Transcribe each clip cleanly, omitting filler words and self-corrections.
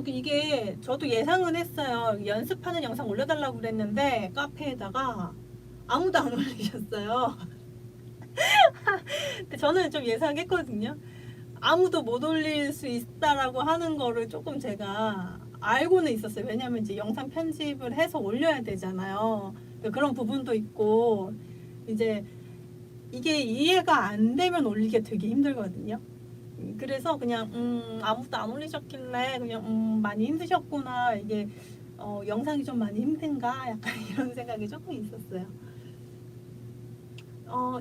이게 저도 예상은 했어요. 연습하는 영상 올려달라고 그랬는데 카페에다가 아무도 안 올리셨어요. 근데 저는 좀 예상했거든요. 아무도 못 올릴 수 있다라고 하는 거를 조금 제가 알고는 있었어요. 왜냐면 이제 영상 편집을 해서 올려야 되잖아요. 그런 부분도 있고 이제 이게 이해가 안 되면 올리기 되게 힘들거든요. 그래서 그냥 아무도 안 올리셨길래 그냥 많이 힘드셨구나. 이게 영상이 좀 많이 힘든가? 약간 이런 생각이 조금 있었어요.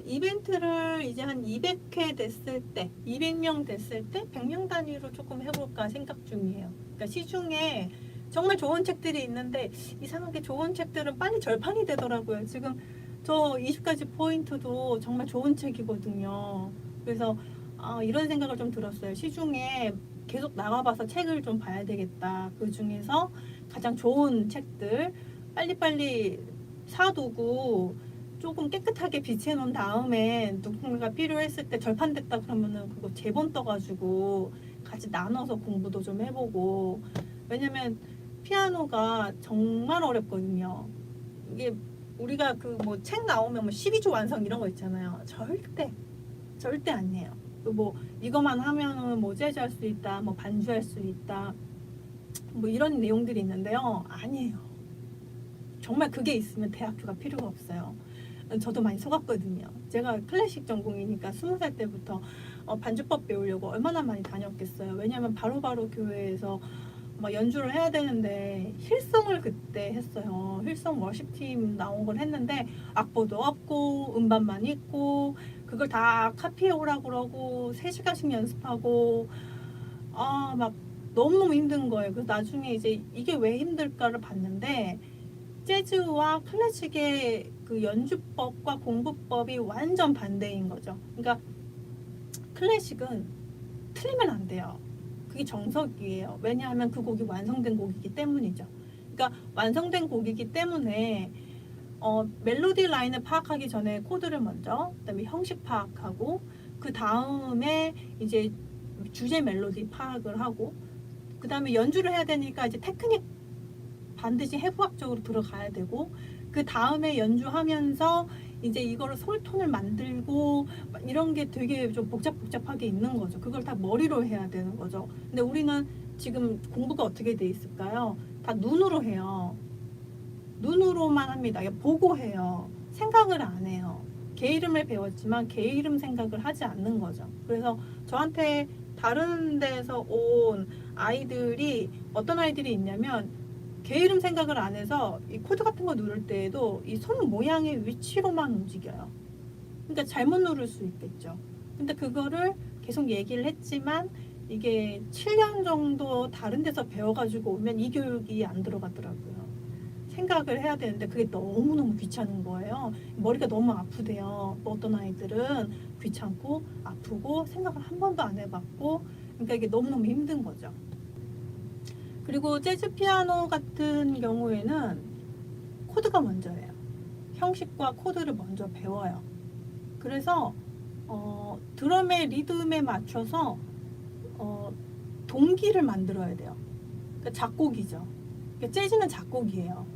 이벤트를 이제 한 200회 됐을 때, 200명 됐을 때 100명 단위로 조금 해볼까 생각 중이에요. 그러니까 시중에 정말 좋은 책들이 있는데 이상하게 좋은 책들은 빨리 절판이 되더라고요. 지금 저 20가지 포인트도 정말 좋은 책이거든요. 그래서 이런 생각을 좀 들었어요. 시중에 계속 나가봐서 책을 좀 봐야 되겠다. 그 중에서 가장 좋은 책들 빨리빨리 사두고 조금 깨끗하게 비치해 놓은 다음에 누군가 필요했을 때 절판됐다 그러면은 그거 제본 떠가지고 같이 나눠서 공부도 좀 해보고. 왜냐면 피아노가 정말 어렵거든요. 이게 우리가 그 뭐 책 나오면 뭐 12조 완성 이런 거 있잖아요. 절대 아니에요. 뭐 이거만 하면은 뭐 재즈 할 수 있다, 뭐 반주할 수 있다, 뭐 이런 내용들이 있는데요. 아니에요. 정말 그게 있으면 대학교가 필요가 없어요. 저도 많이 속았거든요. 제가 클래식 전공이니까 20살 때부터 반주법 배우려고 얼마나 많이 다녔겠어요. 왜냐하면 바로바로 교회에서 막 연주를 해야 되는데 힐성을 그때 했어요. 힐성 워십팀 나온 걸 했는데 악보도 없고 음반만 있고 그걸 다 카피해 오라고 그러고 3시간씩 연습하고 막 너무너무 힘든 거예요. 그래서 나중에 이제 이게 왜 힘들까를 봤는데 재즈와 클래식의 그 연주법과 공부법이 완전 반대인 거죠. 그러니까 클래식은 틀리면 안 돼요. 그게 정석이에요. 왜냐하면 그 곡이 완성된 곡이기 때문이죠. 그러니까 완성된 곡이기 때문에 멜로디 라인을 파악하기 전에 코드를 먼저, 그다음에 형식 파악하고 그 다음에 이제 주제 멜로디 파악을 하고 그 다음에 연주를 해야 되니까 이제 테크닉 반드시 해부학적으로 들어가야 되고 그 다음에 연주하면서 이제 이거를 솔톤을 만들고 이런 게 되게 좀 복잡하게 있는 거죠. 그걸 다 머리로 해야 되는 거죠. 근데 우리는 지금 공부가 어떻게 돼 있을까요? 다 눈으로 해요. 눈으로만 합니다. 보고 해요. 생각을 안 해요. 개 이름을 배웠지만 개 이름 생각을 하지 않는 거죠. 그래서 저한테 다른 데서 온 아이들이 어떤 아이들이 있냐면 개 이름 생각을 안 해서 이 코드 같은 거 누를 때에도 이 손 모양의 위치로만 움직여요. 그러니까 잘못 누를 수 있겠죠. 근데 그거를 계속 얘기를 했지만 이게 7년 정도 다른 데서 배워가지고 오면 이 교육이 안 들어가더라고요. 생각을 해야 되는데 그게 너무너무 귀찮은 거예요. 머리가 너무 아프대요. 어떤 아이들은 귀찮고 아프고 생각을 한 번도 안 해봤고 그러니까 이게 너무너무 힘든 거죠. 그리고 재즈 피아노 같은 경우에는 코드가 먼저예요. 형식과 코드를 먼저 배워요. 그래서 드럼의 리듬에 맞춰서 동기를 만들어야 돼요. 그러니까 작곡이죠. 그러니까 재즈는 작곡이에요.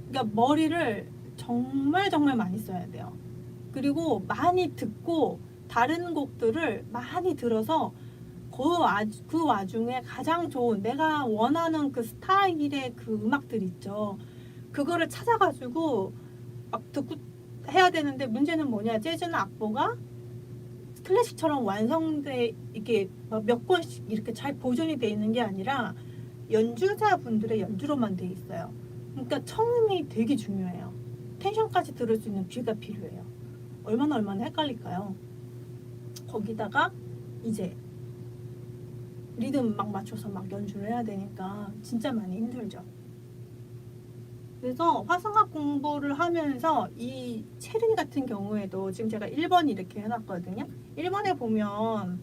그러니까 머리를 정말 많이 써야 돼요. 그리고 많이 듣고 다른 곡들을 많이 들어서 그 와중에 가장 좋은 내가 원하는 그 스타일의 그 음악들 있죠. 그거를 찾아가지고 막 듣고 해야 되는데 문제는 뭐냐? 재즈는 악보가 클래식처럼 완성돼 이게 몇 권씩 이렇게 잘 보존이 돼 있는 게 아니라 연주자분들의 연주로만 돼 있어요. 그러니까 청음이 되게 중요해요. 텐션까지 들을 수 있는 귀가 필요해요. 얼마나 헷갈릴까요? 거기다가 이제 리듬 막 맞춰서 막 연주를 해야 되니까 진짜 많이 힘들죠. 그래서 화성학 공부를 하면서 이 체르니 같은 경우에도 지금 제가 1번 이렇게 해놨거든요. 1번에 보면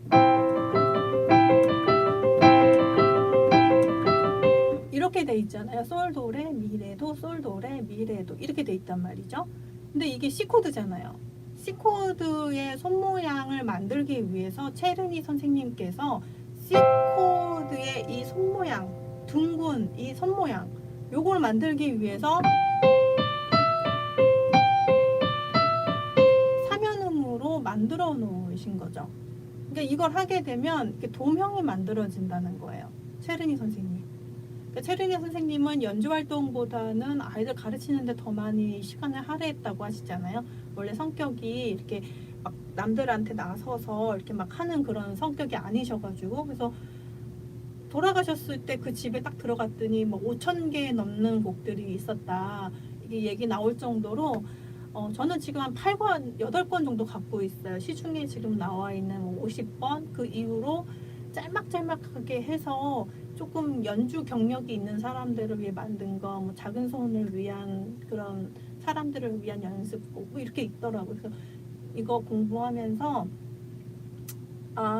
이렇게 돼 있잖아요. 솔도레 미레도 솔도레 미레도 이렇게 돼 있단 말이죠. 근데 이게 C 코드잖아요. C 코드의 손 모양을 만들기 위해서 체르니 선생님께서 C 코드의 이 손 모양, 둥근 이 손 모양, 요걸 만들기 위해서 3연음으로 만들어 놓으신 거죠. 그러니까 이걸 하게 되면 이렇게 도형이 만들어진다는 거예요. 체르니 선생님. 그러니까 체르니 선생님은 연주 활동보다는 아이들 가르치는데 더 많이 시간을 할애했다고 하시잖아요. 원래 성격이 이렇게 막 남들한테 나서서 이렇게 막 하는 그런 성격이 아니셔가지고, 그래서 돌아가셨을 때 그 집에 딱 들어갔더니 뭐 5,000개 넘는 곡들이 있었다. 이게 얘기 나올 정도로 저는 지금 한 8권, 8권 정도 갖고 있어요. 시중에 지금 나와 있는 50번 그 이후로 짤막짤막하게 해서 조금 연주 경력이 있는 사람들을 위해 만든 거, 뭐 작은 손을 위한 그런 사람들을 위한 연습곡 뭐 이렇게 있더라고요. 그래서 이거 공부하면서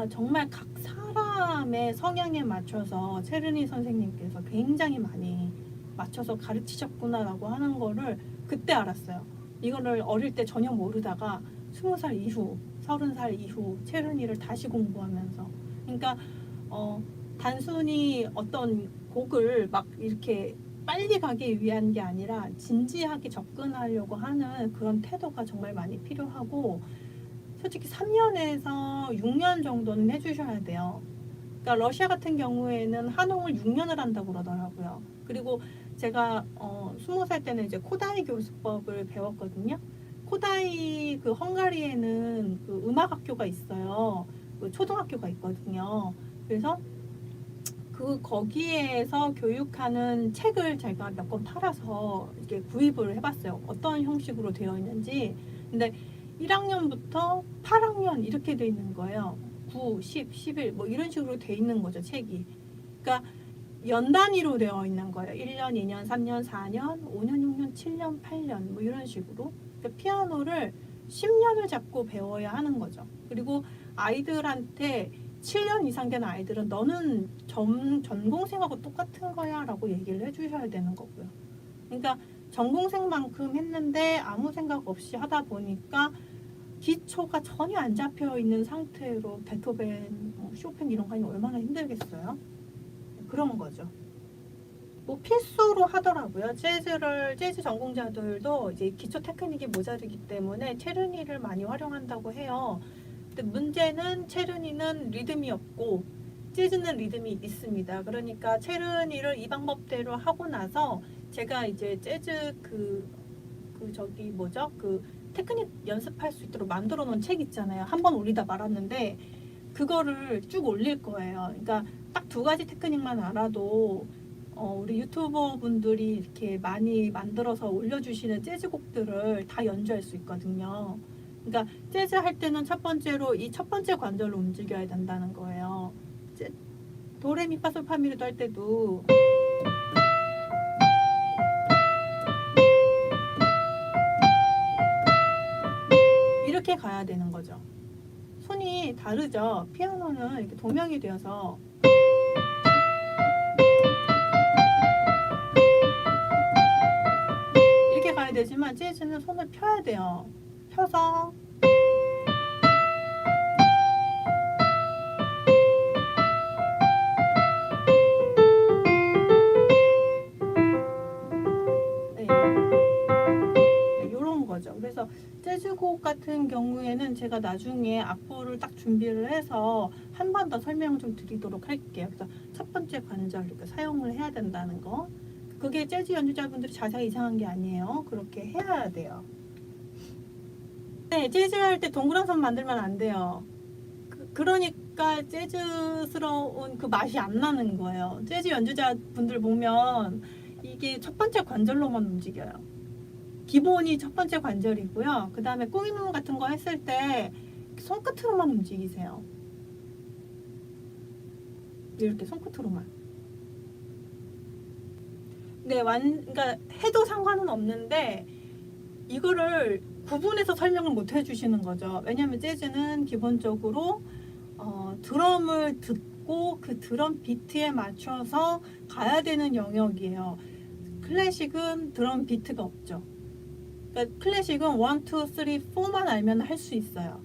정말 각 사람의 성향에 맞춰서 체르니 선생님께서 굉장히 많이 맞춰서 가르치셨구나라고 하는 거를 그때 알았어요. 이거를 어릴 때 전혀 모르다가 20살 이후, 30살 이후 체르니를 다시 공부하면서, 그러니까 단순히 어떤 곡을 막 이렇게 빨리 가기 위한 게 아니라 진지하게 접근하려고 하는 그런 태도가 정말 많이 필요하고, 솔직히 3년에서 6년 정도는 해주셔야 돼요. 그러니까 러시아 같은 경우에는 한홍을 6년을 한다고 그러더라고요. 그리고 제가 20살 때는 이제 코다이 교수법을 배웠거든요. 코다이 그 헝가리에는 그 음악 학교가 있어요. 그 초등학교가 있거든요. 그래서 거기에서 교육하는 책을 제가 몇 권 팔아서 이렇게 구입을 해봤어요. 어떤 형식으로 되어 있는지. 근데 1학년부터 8학년 이렇게 돼 있는 거예요. 9, 10, 11 뭐 이런 식으로 돼 있는 거죠, 책이. 그러니까 연 단위로 되어 있는 거예요. 1년, 2년, 3년, 4년, 5년, 6년, 7년, 8년 뭐 이런 식으로. 그러니까 피아노를 10년을 잡고 배워야 하는 거죠. 그리고 아이들한테 7년 이상 된 아이들은 너는 전공생하고 똑같은 거야 라고 얘기를 해주셔야 되는 거고요. 그러니까 전공생만큼 했는데 아무 생각 없이 하다 보니까 기초가 전혀 안 잡혀 있는 상태로 베토벤, 쇼팽 이런 거 하니 얼마나 힘들겠어요? 그런 거죠. 뭐 필수로 하더라고요. 재즈 전공자들도 이제 기초 테크닉이 모자르기 때문에 체르니를 많이 활용한다고 해요. 근데 문제는 체르니는 리듬이 없고 재즈는 리듬이 있습니다. 그러니까 체르니를 이 방법대로 하고 나서 제가 이제 재즈 저기 뭐죠? 그 테크닉 연습할 수 있도록 만들어 놓은 책 있잖아요. 한 번 올리다 말았는데 그거를 쭉 올릴 거예요. 그러니까 딱 2가지 테크닉만 알아도 우리 유튜버 분들이 이렇게 많이 만들어서 올려주시는 재즈 곡들을 다 연주할 수 있거든요. 그러니까 재즈 할 때는 첫 번째로 이 첫 번째 관절로 움직여야 된다는 거예요. 도레미파솔파미레도 할 때도 이렇게 가야 되는 거죠. 손이 다르죠. 피아노는 이렇게 도명이 되어서 이렇게 가야 되지만 재즈는 손을 펴야 돼요. 펴서 이런 거죠. 그래서 재즈곡 같은 경우에는 제가 나중에 악보를 딱 준비를 해서 한 번 더 설명 좀 드리도록 할게요. 그래서 첫 번째 관절 이렇게 사용을 해야 된다는 거. 그게 재즈 연주자분들이 자세가 이상한 게 아니에요. 그렇게 해야 돼요. 네, 재즈 할 때 동그란 선 만들면 안 돼요. 그러니까 재즈스러운 그 맛이 안 나는 거예요. 재즈 연주자분들 보면 이게 첫 번째 관절로만 움직여요. 기본이 첫 번째 관절이고요. 그 다음에 꾸미는 같은 거 했을 때 손끝으로만 움직이세요. 이렇게 손끝으로만. 네, 그러니까 해도 상관은 없는데 이거를 구분해서 설명을 못 해주시는 거죠. 왜냐하면 재즈는 기본적으로 드럼을 듣고 그 드럼 비트에 맞춰서 가야 되는 영역이에요. 클래식은 드럼 비트가 없죠. 그러니까 클래식은 1, 2, 3, 4만 알면 할 수 있어요.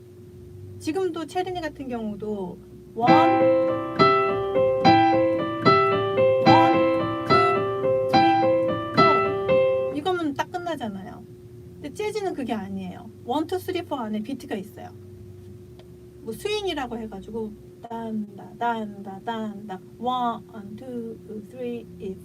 지금도 체르니 같은 경우도 1, 딱 끝나잖아요. 근데 재즈는 그게 아니에요. 1, 2, 3, 4 안에 비트가 있어요. 뭐 스윙이라고 해가지고 단다 단다 단다 1, 2, 3, 4 1, 2,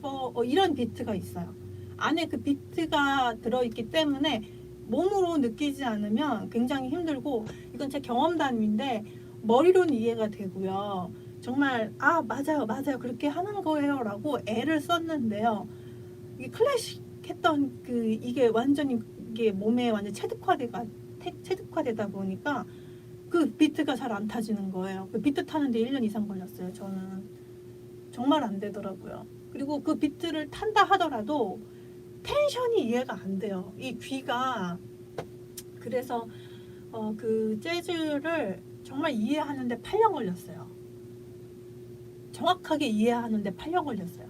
3, 4 이런 비트가 있어요. 안에 그 비트가 들어있기 때문에 몸으로 느끼지 않으면 굉장히 힘들고, 이건 제 경험담인데 머리로는 이해가 되고요. 정말 아 맞아요 맞아요 그렇게 하는 거예요 라고 애를 썼는데요. 이게 클래식 했던 그 이게 완전히 이게 몸에 완전 체득화되다 보니까 그 비트가 잘 안 타지는 거예요. 그 비트 타는데 1년 이상 걸렸어요. 저는 정말 안 되더라고요. 그리고 그 비트를 탄다 하더라도 텐션이 이해가 안 돼요. 이 귀가. 그래서 그 재즈를 정말 이해하는데 8년 걸렸어요. 정확하게 이해하는데 8년 걸렸어요.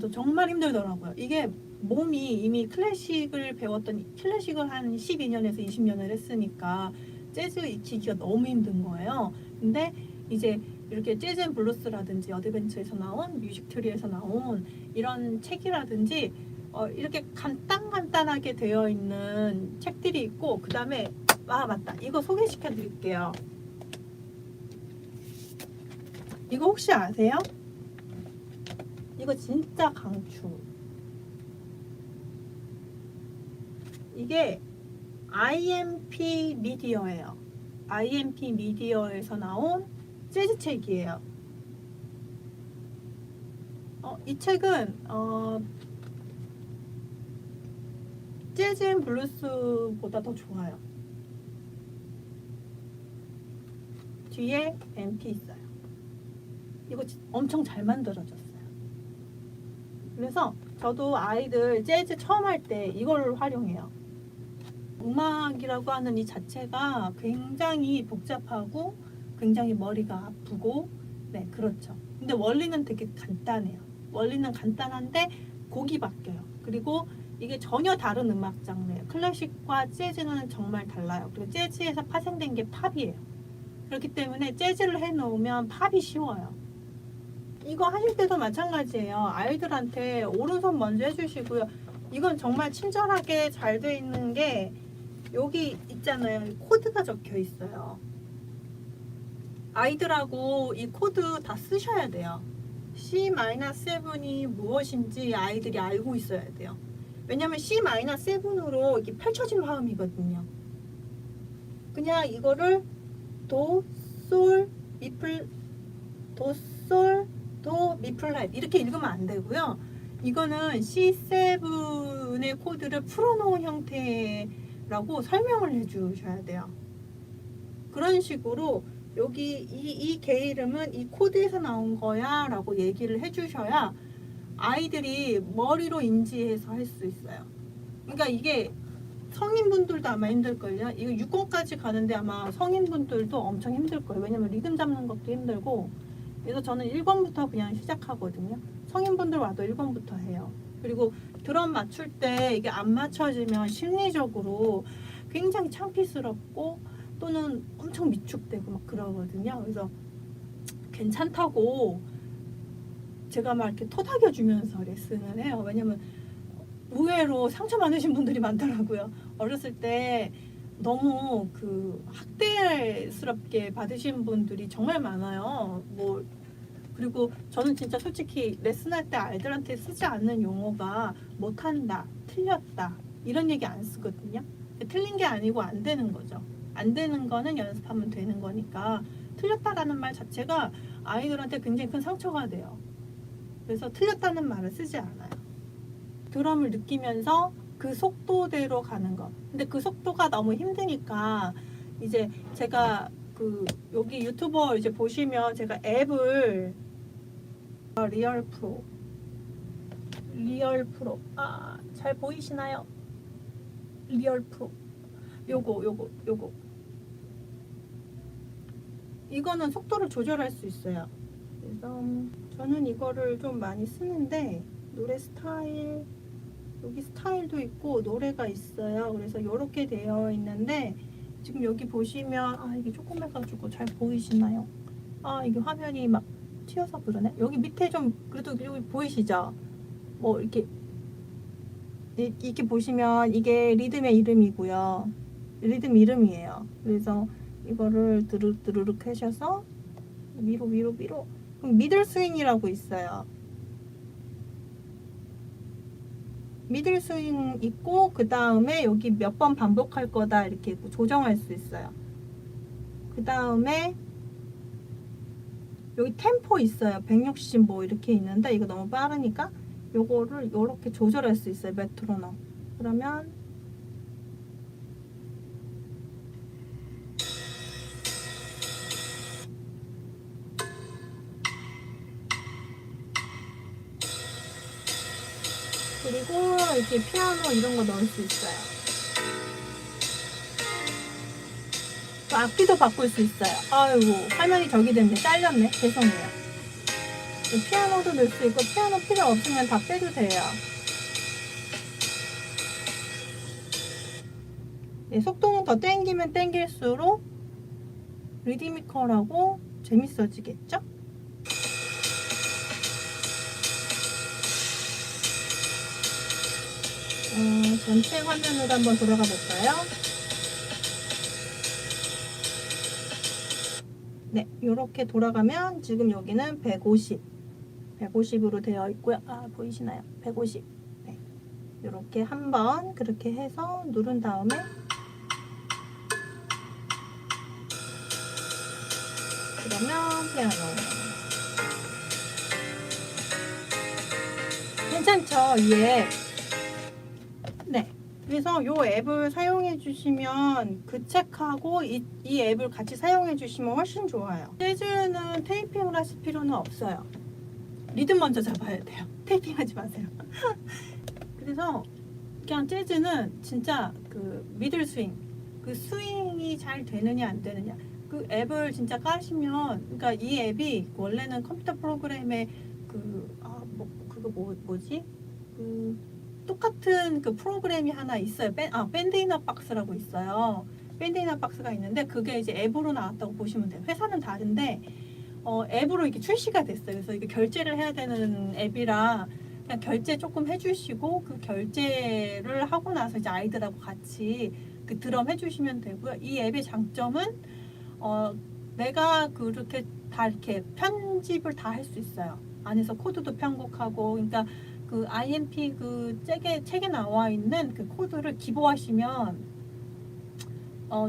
또 정말 힘들더라고요. 이게 몸이 이미 클래식을 한 12년에서 20년을 했으니까 재즈 익히기가 너무 힘든 거예요. 근데 이제 이렇게 재즈 앤 블루스라든지 어드벤처에서 나온 뮤직트리에서 나온 이런 책이라든지 이렇게 간단하게 되어 있는 책들이 있고, 그 다음에 맞다, 이거 소개시켜 드릴게요. 이거 혹시 아세요? 이거 진짜 강추. 이게 IMP 미디어예요. IMP 미디어에서 나온 재즈 책이에요. 이 책은 재즈 앤 블루스보다 더 좋아요. 뒤에 MP 있어요. 이거 엄청 잘 만들어졌어요. 그래서 저도 아이들 재즈 처음 할 때 이걸 활용해요. 음악이라고 하는 이 자체가 굉장히 복잡하고 굉장히 머리가 아프고, 네, 그렇죠. 근데 원리는 되게 간단해요. 원리는 간단한데 곡이 바뀌어요. 그리고 이게 전혀 다른 음악 장르예요. 클래식과 재즈는 정말 달라요. 그리고 재즈에서 파생된 게 팝이에요. 그렇기 때문에 재즈를 해놓으면 팝이 쉬워요. 이거 하실 때도 마찬가지예요. 아이들한테 오른손 먼저 해주시고요. 이건 정말 친절하게 잘 돼 있는 게 여기 있잖아요. 코드가 적혀 있어요. 아이들하고 이 코드 다 쓰셔야 돼요. C-7이 무엇인지 아이들이 알고 있어야 돼요. 왜냐면 C-7으로 이렇게 펼쳐진 화음이거든요. 그냥 이거를 도, 솔, 미플, 도, 솔, 도, 미플랫 이렇게 읽으면 안 되고요. 이거는 C7의 코드를 풀어놓은 형태라고 설명을 해주셔야 돼요. 그런 식으로 여기 이 개 이름은 이 코드에서 나온 거야 라고 얘기를 해주셔야 아이들이 머리로 인지해서 할 수 있어요. 그러니까 이게 성인분들도 아마 힘들걸요. 이거 6권까지 가는데 아마 성인분들도 엄청 힘들 거예요. 왜냐면 리듬 잡는 것도 힘들고. 그래서 저는 1권부터 그냥 시작하거든요. 성인분들 와도 1권부터 해요. 그리고 드럼 맞출 때 이게 안 맞춰지면 심리적으로 굉장히 창피스럽고 또는 엄청 위축되고 막 그러거든요. 그래서 괜찮다고 제가 막 이렇게 토닥여주면서 레슨을 해요. 왜냐면 의외로 상처 많으신 분들이 많더라고요. 어렸을 때 너무 그 학대스럽게 받으신 분들이 정말 많아요. 뭐 그리고 저는 진짜 솔직히 레슨할 때 아이들한테 쓰지 않는 용어가 못한다, 틀렸다 이런 얘기 안 쓰거든요. 틀린 게 아니고 안 되는 거죠. 안 되는 거는 연습하면 되는 거니까 틀렸다라는 말 자체가 아이들한테 굉장히 큰 상처가 돼요. 그래서 틀렸다는 말을 쓰지 않아요. 드럼을 느끼면서 그 속도대로 가는 것. 근데 그 속도가 너무 힘드니까 이제 제가 그 여기 유튜버 이제 보시면 제가 앱을 리얼 프로 잘 보이시나요? 리얼 프로 요거 이거는 속도를 조절할 수 있어요. 그래서 저는 이거를 좀 많이 쓰는데 노래 스타일 여기 스타일도 있고 노래가 있어요. 그래서 이렇게 되어 있는데 지금 여기 보시면 이게 조그매가지고 잘 보이시나요? 이게 화면이 막 튀어서 그러네. 여기 밑에 좀 그래도 여기 보이시죠? 뭐 이렇게 보시면 이게 리듬의 이름이고요. 리듬 이름이에요. 그래서 이거를 드르륵 하셔서 위로 그럼 미들 스윙이라고 있어요. 미들 스윙 있고 그 다음에 여기 몇 번 반복할 거다 이렇게 조정할 수 있어요. 그 다음에 여기 템포 있어요. 160 뭐 이렇게 있는데 이거 너무 빠르니까 요거를 이렇게 조절할 수 있어요. 메트로놈. 그러면 그리고 이렇게 피아노 이런 거 넣을 수 있어요. 또 악기도 바꿀 수 있어요. 아이고 화면이 저기 됐네. 잘렸네. 죄송해요. 피아노도 넣을 수 있고 피아노 필요 없으면 다 빼도 돼요. 네, 속도는 더 땡기면 땡길수록 리드미컬하고 재밌어지겠죠? 전체 화면으로 한번 돌아가 볼까요? 네, 이렇게 돌아가면 지금 여기는 150으로 되어 있고요. 아, 보이시나요? 150. 네, 이렇게 한번 그렇게 해서 누른 다음에 그러면 피아노. 괜찮죠? 이 앱. 네. 그래서 이 앱을 사용해 주시면 그 책하고 이 앱을 같이 사용해 주시면 훨씬 좋아요. 재즈는 테이핑을 하실 필요는 없어요. 리듬 먼저 잡아야 돼요. 테이핑 하지 마세요. 그래서 그냥 재즈는 진짜 그 미들 스윙, 그 스윙이 잘 되느냐 안 되느냐, 그 앱을 진짜 까시면, 그러니까 이 앱이 원래는 컴퓨터 프로그램에 뭐지? 그 똑같은 그 프로그램이 하나 있어요. 밴드 이너 박스라고 있어요. 밴드 이너 박스가 있는데 그게 이제 앱으로 나왔다고 보시면 돼요. 회사는 다른데 앱으로 이게 출시가 됐어요. 그래서 이게 결제를 해야 되는 앱이라 그냥 결제 조금 해주시고 그 결제를 하고 나서 이제 아이들하고 같이 그 드럼 해주시면 되고요. 이 앱의 장점은 내가 그렇게 다 이렇게 편집을 다 할 수 있어요. 안에서 코드도 편곡하고, 그러니까 그 IMP 그 책에 나와 있는 그 코드를 기보하시면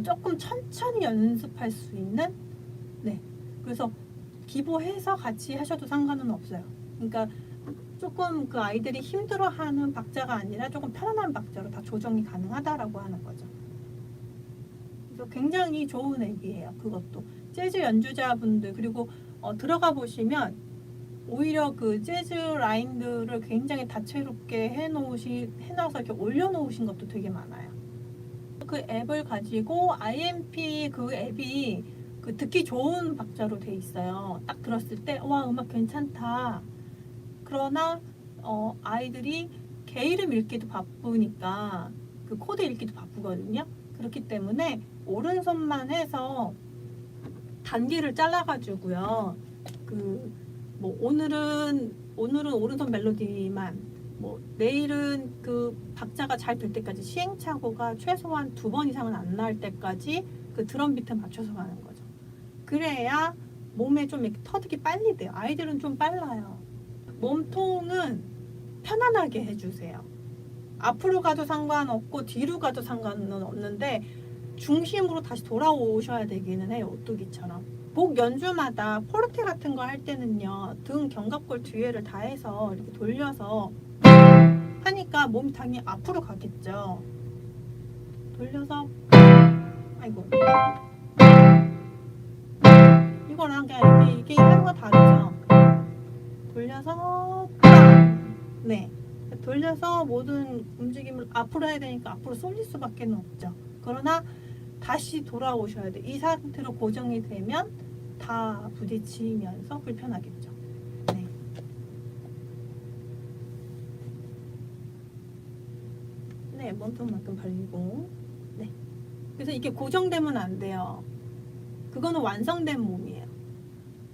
조금 천천히 연습할 수 있는, 네. 그래서 기보해서 같이 하셔도 상관은 없어요. 그러니까 조금 그 아이들이 힘들어하는 박자가 아니라 조금 편안한 박자로 다 조정이 가능하다라고 하는 거죠. 그래서 굉장히 좋은 앱이에요. 그것도 재즈 연주자분들, 그리고 들어가 보시면 오히려 그 재즈 라인들을 굉장히 다채롭게 해놔서 이렇게 올려놓으신 것도 되게 많아요. 그 앱을 가지고 IMP 그 앱이 그 듣기 좋은 박자로 돼 있어요. 딱 들었을 때 와, 음악 괜찮다. 그러나 아이들이 개 이름 읽기도 바쁘니까 그 코드 읽기도 바쁘거든요. 그렇기 때문에 오른손만 해서 단계를 잘라가지고요. 뭐 오늘은 오른손 멜로디만, 뭐 내일은 그 박자가 잘 될 때까지 시행착오가 최소한 2번 이상은 안 나올 때까지 그 드럼 비트 맞춰서 가는 거죠. 그래야 몸에 좀 이렇게 터득이 빨리 돼요. 아이들은 좀 빨라요. 몸통은 편안하게 해주세요. 앞으로 가도 상관없고 뒤로 가도 상관은 없는데 중심으로 다시 돌아오셔야 되기는 해요. 오뚜기처럼. 목 연주마다 포르테 같은 거 할 때는요, 등 견갑골 뒤에를 다 해서 이렇게 돌려서 하니까 몸이 당연히 앞으로 가겠죠. 돌려서, 아이고, 이거랑 그냥 이게 하는 거 다르죠. 돌려서 빵! 네, 돌려서 모든 움직임을 앞으로 해야 되니까 앞으로 쏠릴 수밖에 없죠. 그러나 다시 돌아오셔야 돼. 이 상태로 고정이 되면 다 부딪히면서 불편하겠죠. 네. 네, 몸통만큼 벌리고. 네. 그래서 이게 고정되면 안 돼요. 그거는 완성된 몸이에요.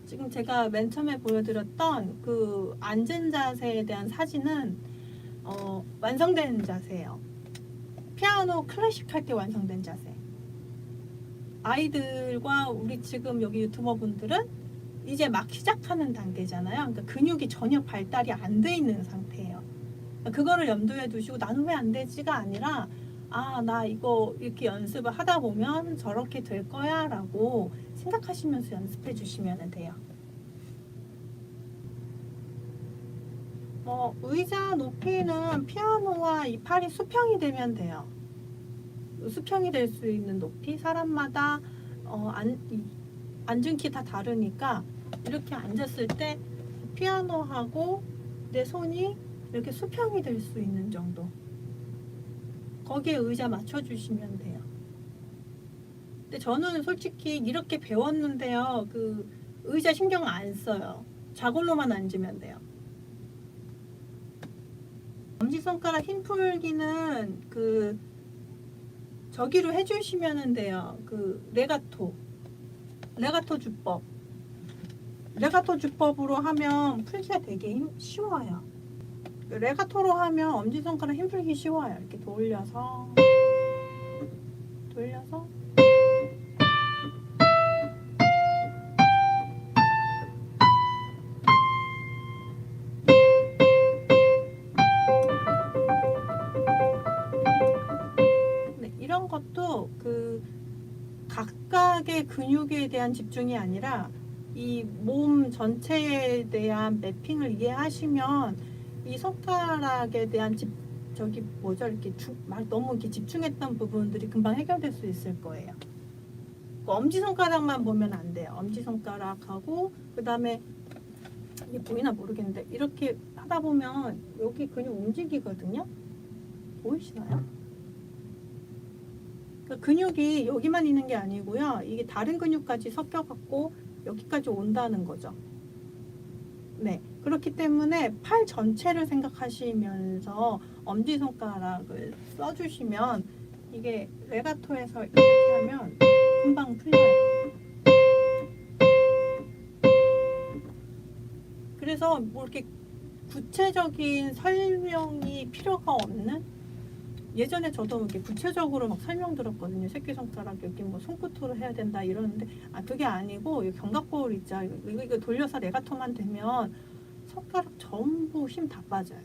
지금 제가 맨 처음에 보여드렸던 그 앉은 자세에 대한 사진은 완성된 자세예요. 피아노 클래식 할 때 완성된 자세. 아이들과 우리 지금 여기 유튜버 분들은 이제 막 시작하는 단계잖아요. 그러니까 근육이 전혀 발달이 안 돼 있는 상태예요. 그거를 염두에 두시고 나는 왜 안 되지가 아니라 아, 나 이거 이렇게 연습을 하다 보면 저렇게 될 거야 라고 생각하시면서 연습해 주시면 돼요. 의자 높이는 피아노와 이 팔이 수평이 되면 돼요. 수평이 될 수 있는 높이 사람마다 앉은 키 다 다르니까 이렇게 앉았을 때 피아노하고 내 손이 이렇게 수평이 될 수 있는 정도, 거기에 의자 맞춰주시면 돼요. 근데 저는 솔직히 이렇게 배웠는데요, 그 의자 신경 안 써요. 좌골로만 앉으면 돼요. 엄지손가락 힘 풀기는 그 저기로 해주시면 돼요. 그 레가토 주법. 레가토 주법으로 하면 풀기가 되게 쉬워요. 레가토로 하면 엄지손가락 힘 풀기 쉬워요. 이렇게 돌려서 네, 이런 것도 그 각각의 근육에 대한 집중이 아니라 이 몸 전체에 대한 매핑을 이해하시면 이 손가락에 대한 저기 뭐죠, 이렇게 너무 이렇게 집중했던 부분들이 금방 해결될 수 있을 거예요. 엄지손가락만 보면 안 돼요. 엄지손가락하고 그 다음에 이게 보이나 모르겠는데 이렇게 하다 보면 여기 근육 움직이거든요. 보이시나요? 그러니까 근육이 여기만 있는 게 아니고요. 이게 다른 근육까지 섞여갖고 여기까지 온다는 거죠. 네, 그렇기 때문에 팔 전체를 생각하시면서 엄지손가락을 써주시면 이게 레가토에서 이렇게 하면 금방 풀려요. 그래서 뭐 이렇게 구체적인 설명이 필요가 없는, 예전에 저도 이렇게 구체적으로 막 설명 들었거든요. 새끼손가락 여기 뭐 손끝으로 해야 된다 이러는데 그게 아니고 이 견갑골 있죠. 이거 돌려서 레가토만 되면 손가락 전부 힘 다 빠져요.